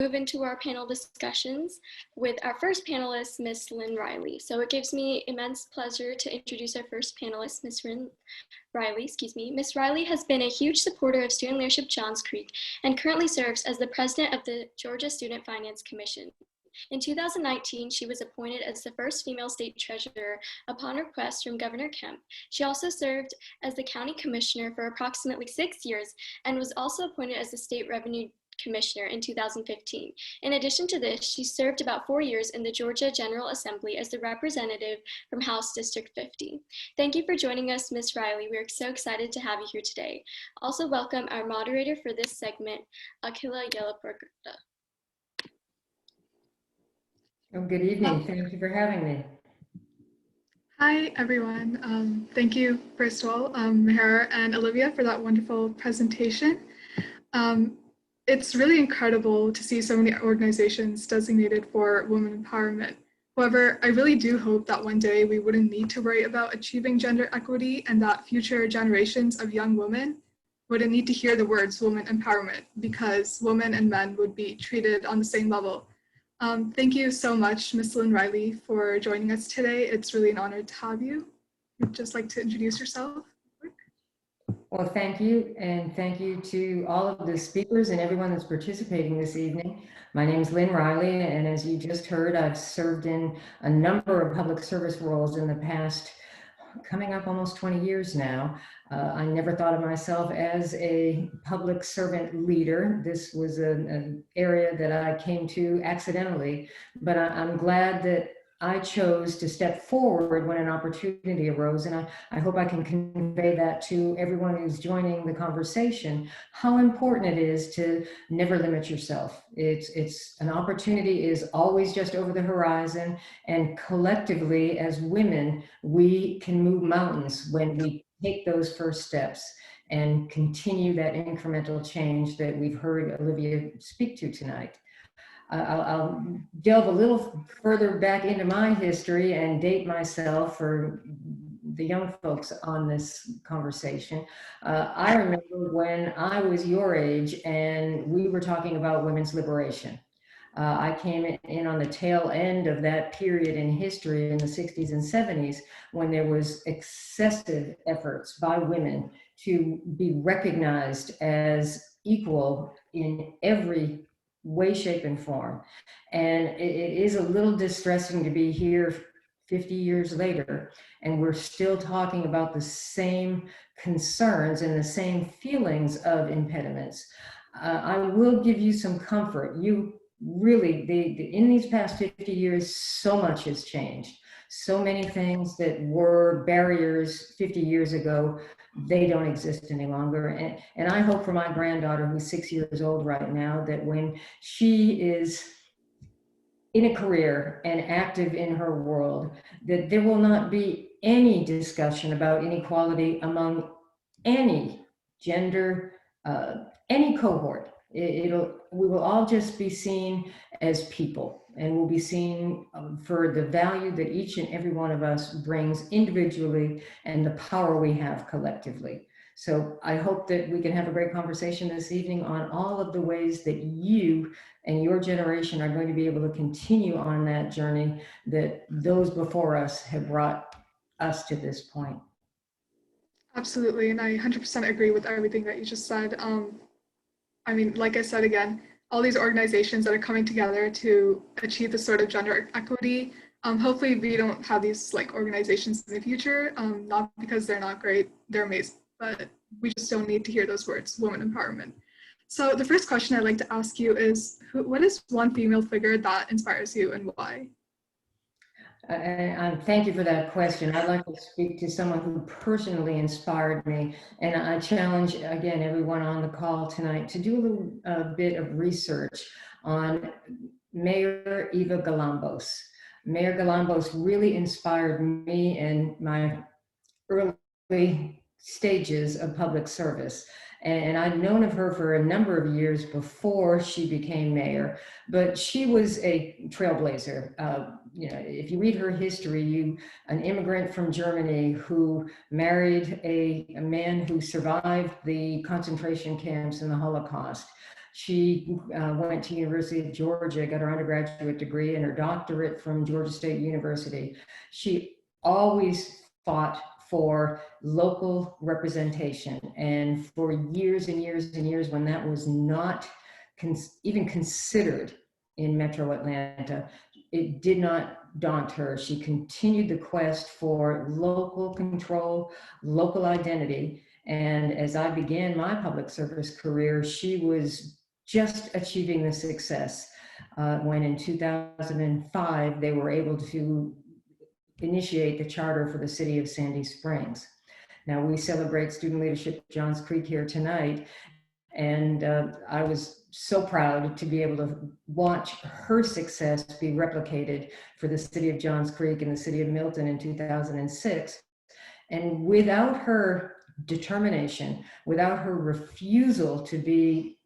move into our panel discussions with our first panelist, Miss Lynn Reilly. So it gives me immense pleasure to introduce our first panelist, Miss Reilly. Miss Reilly has been a huge supporter of student leadership Johns Creek and currently serves as the president of the Georgia Student Finance Commission. In 2019, she was appointed as the first female state treasurer upon request from Governor Kemp. She also served as the county commissioner for approximately 6 years and was also appointed as the state revenue commissioner in 2015. In addition to this, she served about 4 years in the Georgia General Assembly as the representative from House District 50. Thank you for joining us, Ms. Reilly. We are so excited to have you here today. Also welcome our moderator for this segment, Akila Yelaporta. Oh, good evening. Thank you for having me. Hi, everyone. Thank you, first of all, Meher and Olivia, for that wonderful presentation. It's really incredible to see so many organizations designated for women empowerment. However, I really do hope that one day we wouldn't need to worry about achieving gender equity and that future generations of young women wouldn't need to hear the words women empowerment because women and men would be treated on the same level. Thank you so much, Ms. Lynn Reilly, for joining us today. It's really an honor to have you. Would you just like to introduce yourself? Well, thank you, and thank you to all of the speakers and everyone that's participating this evening. My name is Lynn Reilly, and as you just heard, I've served in a number of public service roles in the past, coming up almost 20 years now. I never thought of myself as a public servant leader. This was an area that I came to accidentally, but I'm glad that I chose to step forward when an opportunity arose, and I hope I can convey that to everyone who's joining the conversation, how important it is to never limit yourself. It's an opportunity is always just over the horizon, and collectively as women, we can move mountains when we take those first steps and continue that incremental change that we've heard Olivia speak to tonight. I'll delve a little further back into my history and date myself for the young folks on this conversation. I remember when I was your age and we were talking about women's liberation. I came in on the tail end of that period in history in the 60s and 70s when there was excessive efforts by women to be recognized as equal in every way, shape, and form. And it is a little distressing to be here 50 years later, and we're still talking about the same concerns and the same feelings of impediments. I will give you some comfort. You really, in these past 50 years, so much has changed. So many things that were barriers 50 years ago, they don't exist any longer. And I hope for my granddaughter, who's 6 years old right now, that when she is in a career and active in her world, that there will not be any discussion about inequality among any gender, any cohort. We will all just be seen as people, and we'll be seen for the value that each and every one of us brings individually and the power we have collectively. So I hope that we can have a great conversation this evening on all of the ways that you and your generation are going to be able to continue on that journey that those before us have brought us to this point. Absolutely, and I 100% agree with everything that you just said. I mean, like I said again, all these organizations that are coming together to achieve this sort of gender equity, hopefully we don't have these like organizations in the future, not because they're not great, they're amazing, but we just don't need to hear those words, women empowerment. So the first question I'd like to ask you is, what is one female figure that inspires you and why? Thank you for that question. I'd like to speak to someone who personally inspired me. And I challenge, again, everyone on the call tonight to do a little bit of research on Mayor Eva Galambos. Mayor Galambos really inspired me in my early stages of public service. And I'd known of her for a number of years before she became mayor, but she was a trailblazer. You know, if you read her history, an immigrant from Germany who married a man who survived the concentration camps and the Holocaust. She went to University of Georgia, got her undergraduate degree and her doctorate from Georgia State University. She always fought for local representation, and for years and years and years, when that was not even considered in Metro Atlanta, it did not daunt her. She continued the quest for local control, local identity. And as I began my public service career, she was just achieving the success when in 2005, they were able to initiate the charter for the city of Sandy Springs. Now, we celebrate student leadership at Johns Creek here tonight, and I was so proud to be able to watch her success be replicated for the city of Johns Creek and the city of Milton in 2006. And without her determination, without her refusal to be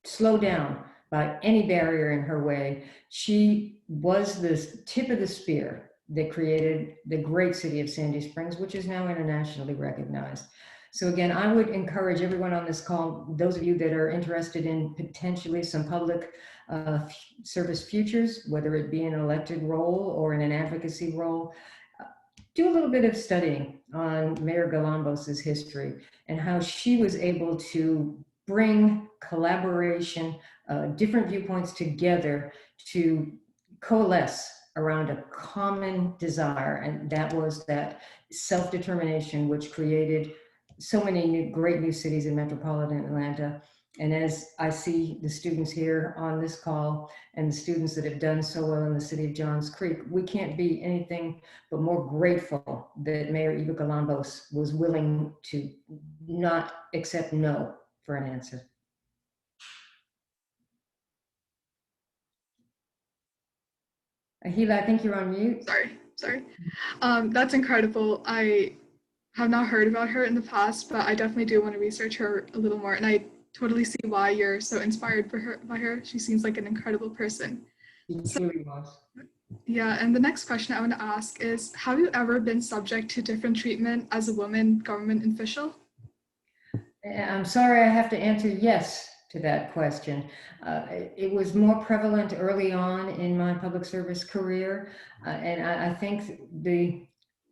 slowed down by any barrier in her way, she was the tip of the spear that created the great city of Sandy Springs, which is now internationally recognized. So again, I would encourage everyone on this call, those of you that are interested in potentially some public service futures, whether it be in an elected role or in an advocacy role, do a little bit of studying on Mayor Galambos' history and how she was able to bring collaboration, different viewpoints together to coalesce around a common desire. And that was that self-determination, which created so many great new cities in metropolitan Atlanta. And as I see the students here on this call and the students that have done so well in the city of Johns Creek, we can't be anything but more grateful that Mayor Eva Galambos was willing to not accept no for an answer. Ahila, I think you're on mute. Sorry. That's incredible. I have not heard about her in the past, but I definitely do want to research her a little more. And I totally see why you're so inspired by her. She seems like an incredible person. She truly was. Yeah, and the next question I want to ask is, have you ever been subject to different treatment as a woman government official? I'm sorry, I have to answer yes to that question. It was more prevalent early on in my public service career, and I think the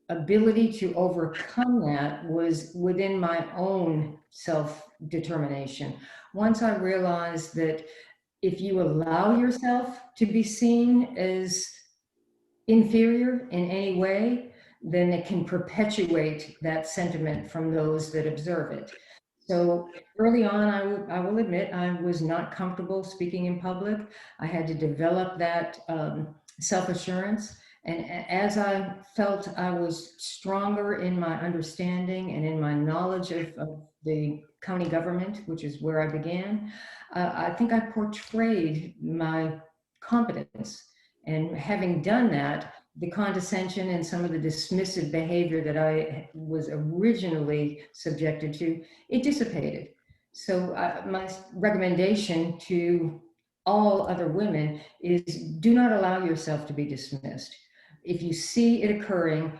ability to overcome that was within my own self-determination. Once I realized that if you allow yourself to be seen as inferior in any way, then it can perpetuate that sentiment from those that observe it. So early on, I will admit, I was not comfortable speaking in public. I had to develop that self-assurance. And as I felt I was stronger in my understanding and in my knowledge of the county government, which is where I began, I think I portrayed my competence. And having done that, the condescension and some of the dismissive behavior that I was originally subjected to, it dissipated. So my recommendation to all other women is do not allow yourself to be dismissed. If you see it occurring,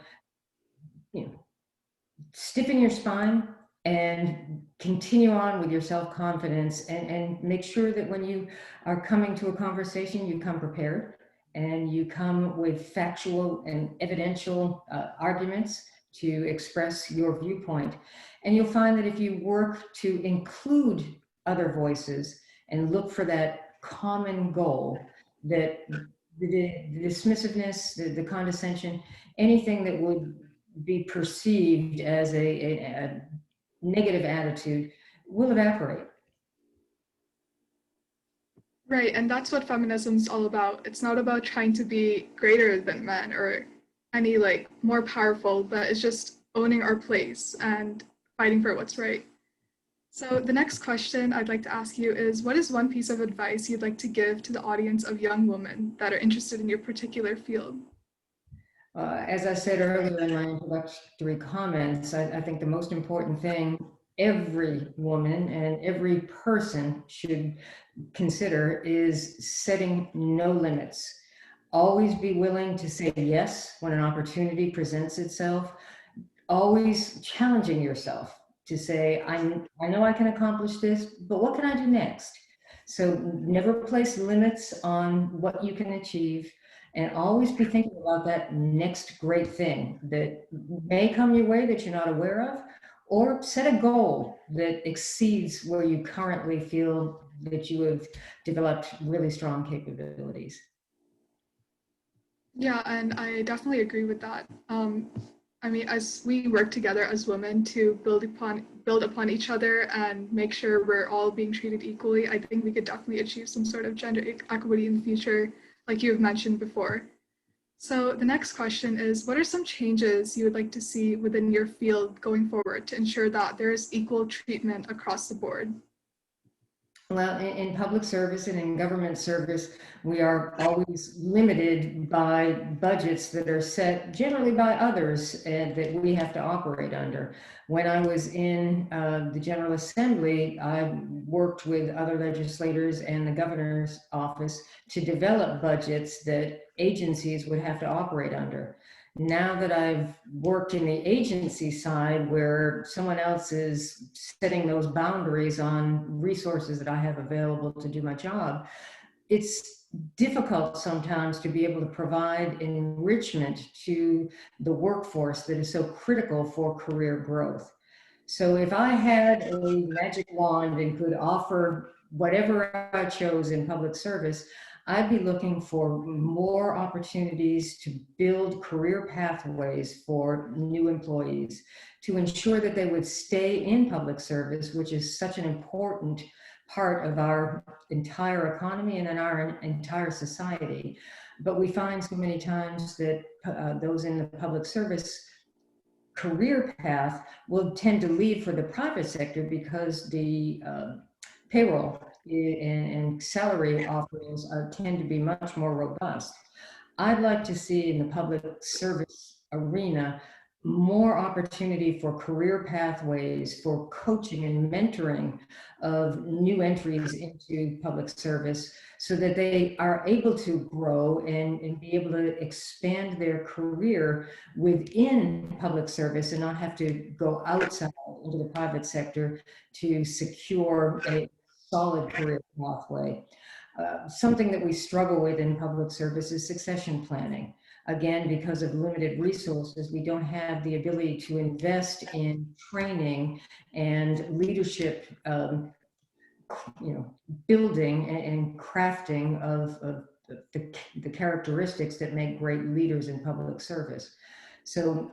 stiffen your spine and continue on with your self-confidence, and make sure that when you are coming to a conversation, you come prepared and you come with factual and evidential arguments to express your viewpoint. And you'll find that if you work to include other voices and look for that common goal, that the dismissiveness, the condescension, anything that would be perceived as a negative attitude will evaporate. Right, and that's what feminism is all about. It's not about trying to be greater than men or any more powerful, but it's just owning our place and fighting for what's right. So the next question I'd like to ask you is, what is one piece of advice you'd like to give to the audience of young women that are interested in your particular field? As I said earlier in my introductory comments, I think the most important thing every woman and every person should consider is setting no limits. Always be willing to say yes when an opportunity presents itself. Always challenging yourself to say, I know I can accomplish this, but what can I do next? So never place limits on what you can achieve, and always be thinking about that next great thing that may come your way that you're not aware of, or set a goal that exceeds where you currently feel that you have developed really strong capabilities. Yeah, and I definitely agree with that. I mean, as we work together as women to build upon each other and make sure we're all being treated equally, I think we could definitely achieve some sort of gender equity in the future, like you have mentioned before. So the next question is, what are some changes you would like to see within your field going forward to ensure that there is equal treatment across the board? Well, in public service and in government service, we are always limited by budgets that are set generally by others and that we have to operate under. When I was in the General Assembly, I worked with other legislators and the governor's office to develop budgets that agencies would have to operate under. Now that I've worked in the agency side where someone else is setting those boundaries on resources that I have available to do my job, it's difficult sometimes to be able to provide enrichment to the workforce that is so critical for career growth. So if I had a magic wand and could offer whatever I chose in public service, I'd be looking for more opportunities to build career pathways for new employees, to ensure that they would stay in public service, which is such an important part of our entire economy and in our entire society. But we find so many times that those in the public service career path will tend to leave for the private sector because the payroll and salary offerings tend to be much more robust. I'd like to see in the public service arena more opportunity for career pathways, for coaching and mentoring of new entries into public service so that they are able to grow and be able to expand their career within public service and not have to go outside into the private sector to secure a solid career pathway. Something that we struggle with in public service is succession planning. Again, because of limited resources, we don't have the ability to invest in training and leadership, building and crafting of the characteristics that make great leaders in public service. So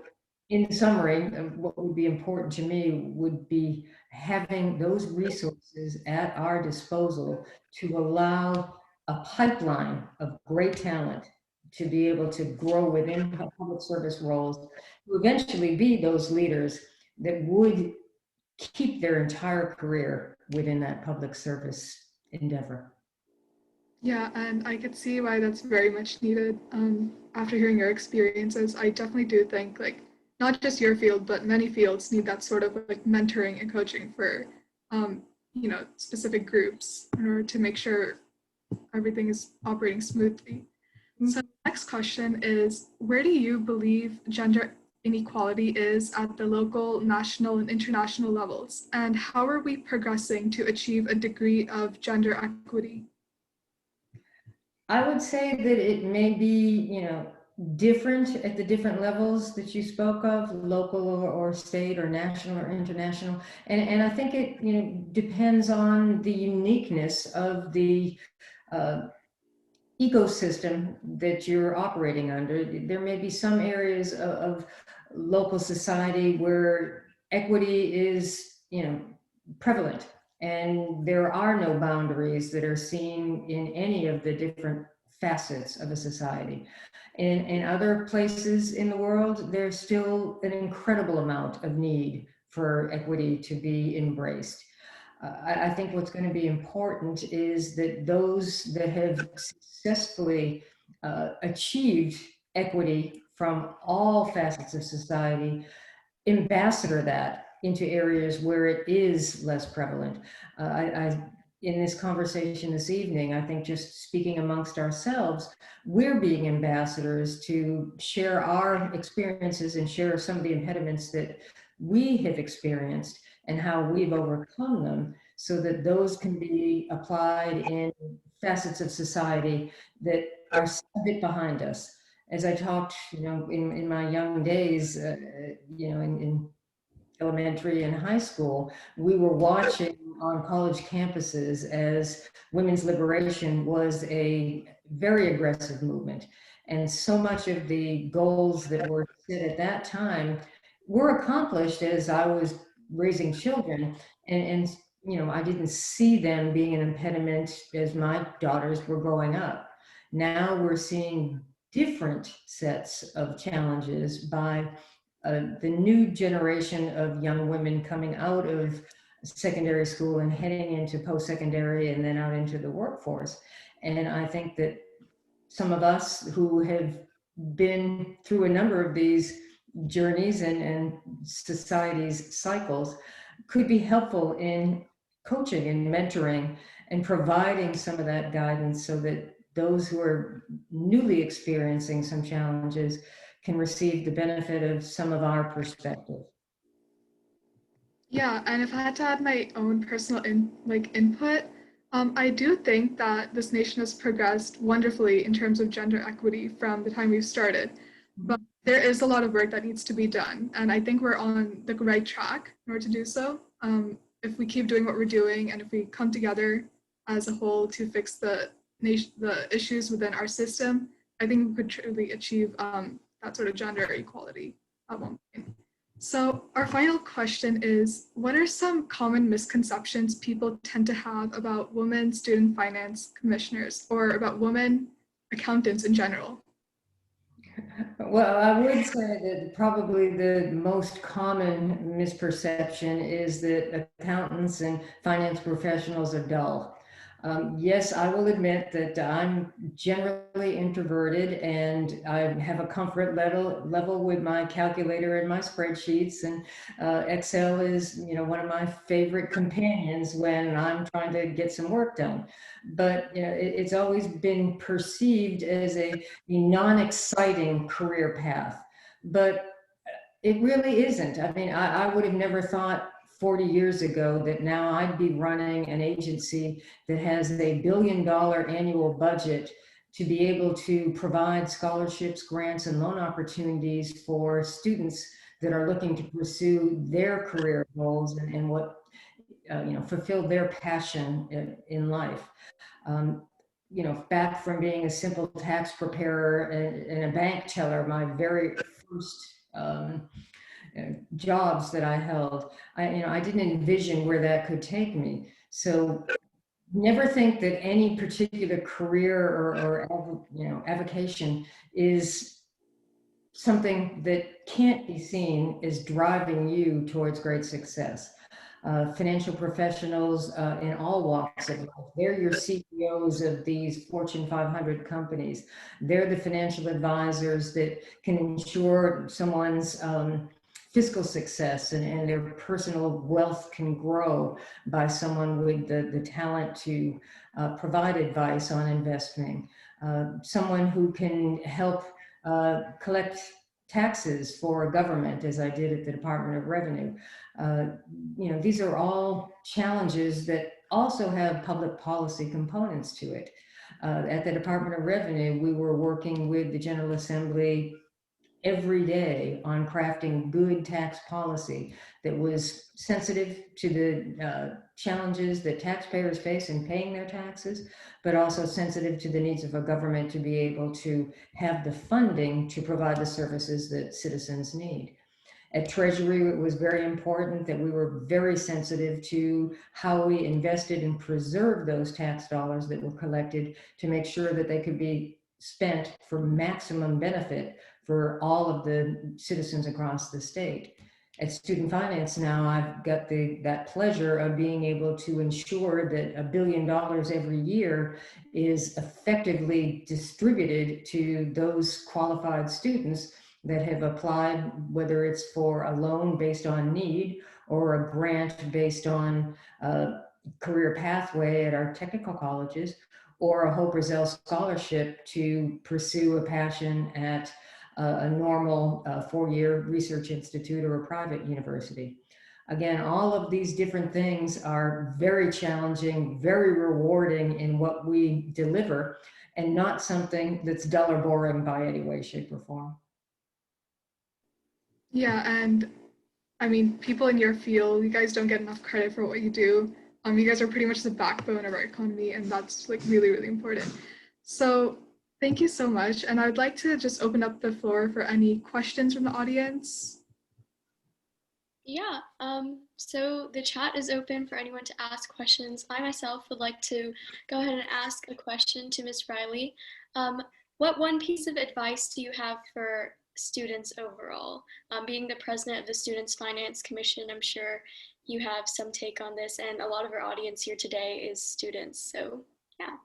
in summary, what would be important to me would be having those resources at our disposal to allow a pipeline of great talent to be able to grow within public service roles, to eventually be those leaders that would keep their entire career within that public service endeavor. Yeah, and I could see why that's very much needed. After hearing your experiences, I definitely do think like not just your field, but many fields need that sort of like mentoring and coaching for, specific groups in order to make sure everything is operating smoothly. So the next question is, where do you believe gender inequality is at the local, national, and international levels? And how are we progressing to achieve a degree of gender equity? I would say that it may be, different at the different levels that you spoke of, local or state or national or international. And I think it, depends on the uniqueness of the ecosystem that you're operating under. There may be some areas of local society where equity is, prevalent, and there are no boundaries that are seen in any of the different facets of a society. In other places in the world, there's still an incredible amount of need for equity to be embraced. I think what's going to be important is that those that have successfully achieved equity from all facets of society ambassador that into areas where it is less prevalent. In this conversation this evening, I think just speaking amongst ourselves, we're being ambassadors to share our experiences and share some of the impediments that we have experienced and how we've overcome them so that those can be applied in facets of society that are a bit behind us. As I talked, in my young days, in elementary and high school, we were watching on college campuses as women's liberation was a very aggressive movement. And so much of the goals that were set at that time were accomplished as I was raising children. And I didn't see them being an impediment as my daughters were growing up. Now we're seeing different sets of challenges by the new generation of young women coming out of secondary school and heading into post-secondary and then out into the workforce. And I think that some of us who have been through a number of these journeys and society's cycles could be helpful in coaching and mentoring and providing some of that guidance so that those who are newly experiencing some challenges can receive the benefit of some of our perspective. Yeah, and if I had to add my own personal input, I do think that this nation has progressed wonderfully in terms of gender equity from the time we've started. But there is a lot of work that needs to be done, and I think we're on the right track in order to do so. If we keep doing what we're doing, and if we come together as a whole to fix the issues within our system, I think we could truly achieve that sort of gender equality at one point. So our final question is, what are some common misconceptions people tend to have about women student finance commissioners or about women accountants in general? Well, I would say that probably the most common misperception is that accountants and finance professionals are dull. Yes, I will admit that I'm generally introverted and I have a comfort level with my calculator and my spreadsheets, and Excel is, one of my favorite companions when I'm trying to get some work done. But it's always been perceived as a non-exciting career path, but it really isn't. I mean, I would have never thought 40 years ago that now I'd be running an agency that has a $1 billion annual budget to be able to provide scholarships, grants, and loan opportunities for students that are looking to pursue their career goals and what, fulfill their passion in life. Back from being a simple tax preparer and a bank teller, my very first jobs that I held, I didn't envision where that could take me. So never think that any particular career or avocation is something that can't be seen as driving you towards great success. Financial professionals in all walks of life. They're your CEOs of these Fortune 500 companies. They're the financial advisors that can ensure someone's fiscal success and their personal wealth can grow by someone with the talent to provide advice on investing. Someone who can help collect taxes for a government, as I did at the Department of Revenue. These are all challenges that also have public policy components to it. At the Department of Revenue, we were working with the General Assembly every day on crafting good tax policy that was sensitive to the challenges that taxpayers face in paying their taxes, but also sensitive to the needs of a government to be able to have the funding to provide the services that citizens need. At Treasury, it was very important that we were very sensitive to how we invested and preserved those tax dollars that were collected to make sure that they could be spent for maximum benefit for all of the citizens across the state. At Student Finance now, I've got that pleasure of being able to ensure that $1 billion every year is effectively distributed to those qualified students that have applied, whether it's for a loan based on need or a grant based on a career pathway at our technical colleges, or a Hope or Zell scholarship to pursue a passion at a normal 4-year research institute or a private university. Again, all of these different things are very challenging, very rewarding in what we deliver, and not something that's dull or boring by any way, shape, or form. Yeah, and I mean, people in your field, you guys don't get enough credit for what you do. You guys are pretty much the backbone of our economy, and that's like really, really important. So thank you so much. And I would like to just open up the floor for any questions from the audience. Yeah, so the chat is open for anyone to ask questions. I myself would like to go ahead and ask a question to Ms. Reilly. What one piece of advice do you have for students overall? Being the president of the Students Finance Commission, I'm sure you have some take on this, and a lot of our audience here today is students, so yeah.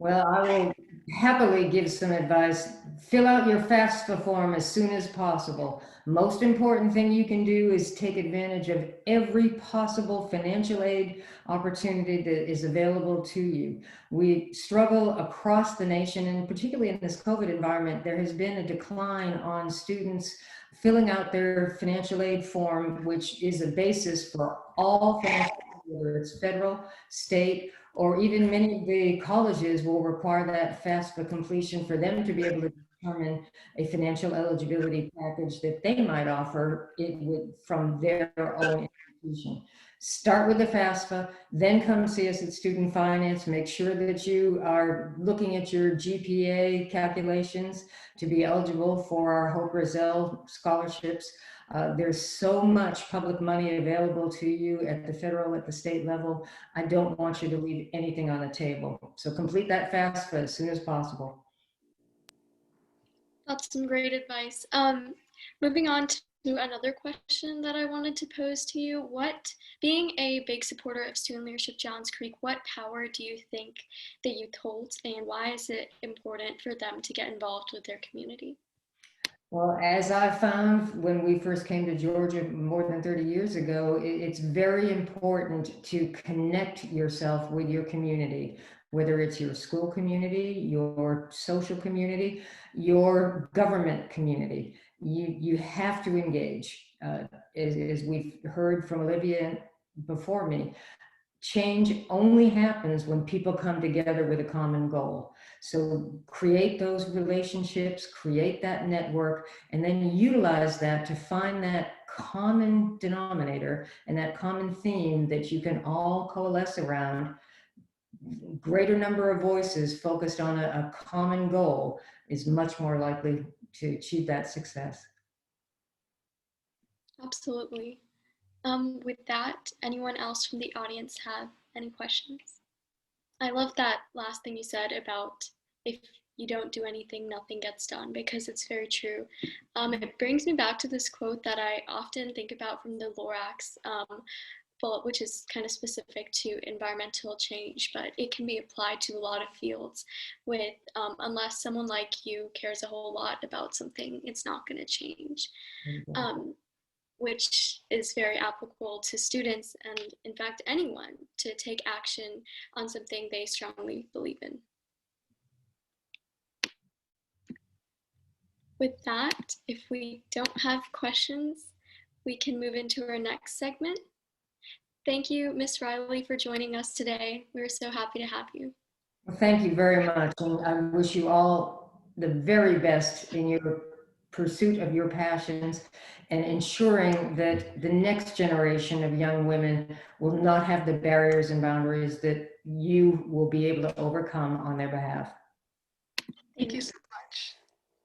Well, I will happily give some advice. Fill out your FAFSA form as soon as possible. Most important thing you can do is take advantage of every possible financial aid opportunity that is available to you. We struggle across the nation, and particularly in this COVID environment, there has been a decline on students filling out their financial aid form, which is a basis for all financial aid, whether it's federal, state, or even many of the colleges will require that FAFSA completion for them to be able to determine a financial eligibility package that they might offer it would from their own institution. Start with the FAFSA, then come see us at Student Finance. Make sure that you are looking at your GPA calculations to be eligible for our Hope Rozelle scholarships. There's so much public money available to you at the federal, at the state level. I don't want you to leave anything on the table. So complete that FAFSA as soon as possible. That's some great advice. Moving on to another question that I wanted to pose to you. Being a big supporter of student leadership Johns Creek, what power do you think the youth holds, and why is it important for them to get involved with their community? Well, as I found when we first came to Georgia more than 30 years ago, it's very important to connect yourself with your community, whether it's your school community, your social community, your government community. You have to engage. As we've heard from Olivia before me, change only happens when people come together with a common goal. So create those relationships, create that network, and then utilize that to find that common denominator and that common theme that you can all coalesce around. Greater number of voices focused on a common goal is much more likely to achieve that success. Absolutely. With that, anyone else from the audience have any questions? I love that last thing you said about if you don't do anything, nothing gets done, because it's very true. It brings me back to this quote that I often think about from the Lorax, which is kind of specific to environmental change, but it can be applied to a lot of fields with, unless someone like you cares a whole lot about something, it's not going to change. Which is very applicable to students and, in fact, anyone to take action on something they strongly believe in. With that, if we don't have questions, we can move into our next segment. Thank you, Ms. Reilly, for joining us today. We're so happy to have you. Well, thank you very much. And I wish you all the very best in your pursuit of your passions and ensuring that the next generation of young women will not have the barriers and boundaries that you will be able to overcome on their behalf. Thank you so much.